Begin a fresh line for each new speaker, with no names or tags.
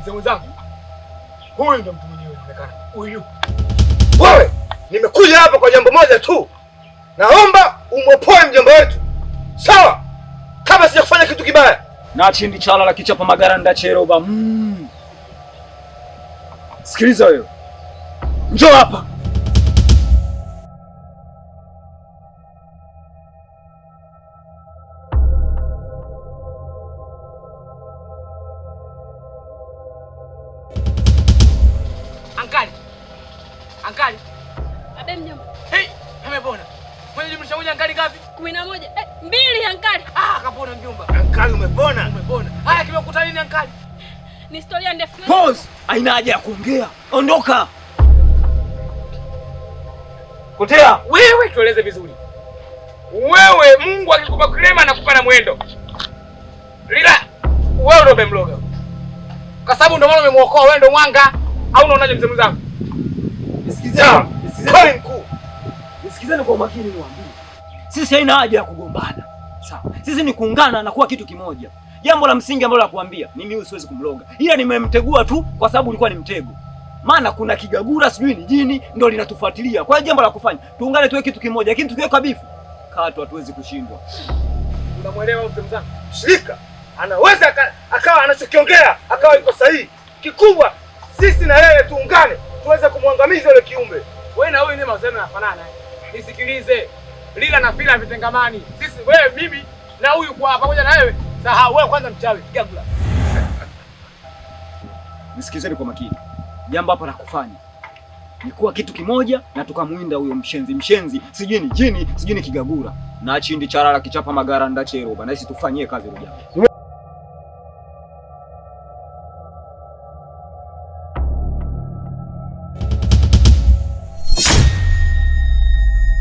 Mzee mwenzangu, huyu ndio mtu mwenyewe inaonekana. Huyu. Wewe, nimekuja hapa kwa jambo moja tu. Naomba umwopoe mjomba wetu. Sawa? Kama sija kufanya kitu kibaya.
Na chindi chala la kichapa magara ndacheroba. Sikiliza wewe. Njoo hapa.
Ankali. Abe mjomba.
Hey, amepona. Mwenye jumlisha moja ankali ngapi?
11. 2 ankali.
Kapona mjomba.
Ankali umepona?
Umepona. Haya kimekuta nini ankali?
Ni historia ndefu.
Pause. Haina haja ya kuongea. Ondoka. Potea.
Wewe tueleze vizuri. Wewe Mungu akikupa krema na kupa na mwendo. Lila, wewe ndio umemloga. Kwa sababu ndio maana umemuokoa, wewe ndio mwanga au unaonaje mzee mzangu?
Nisikizeni mkuu. Nisikizeni kwa makini niwaambie. Sisi haina haja ya kugombana. Sawa. Sisi ni kuungana na kuwa kitu kimoja. Jambo la msingi ambalo la kuambia, mimi huyu siwezi kumloga. Ila nimemtegua tu kwa sababu ulikuwa ni mtego. Maana kuna kigagura sijui ni jini ndio linatufuatilia. Kwa hiyo jambo la kufanya, tuungane tuwe kitu kimoja. Lakini tukiweka bifu, katu hatuwezi kushindwa.
Unamuelewa mzee mzangu?
Shirika anaweza akawa anachokiongea akawa yuko sahihi. Kikubwa sisi na yeye tuungane tuweze kumwangamiza yule kiumbe.
Wewe na huyu ni mazoea yanafanana. Nisikilize. Lila na Fila vitengamani. Sisi wewe mimi na huyu kwa pamoja na wewe. Sahau wewe kwanza mchawi. Gagula.
Nisikizeni kwa makini. Jambo hapa la kufanya ni kuwa kitu kimoja na tukamuinda huyo mshenzi. Sijui ni jini, sijui ni kigagura. Na chindi charala kichapa magara ndacheroba. Na sisi tufanyie kazi rujao.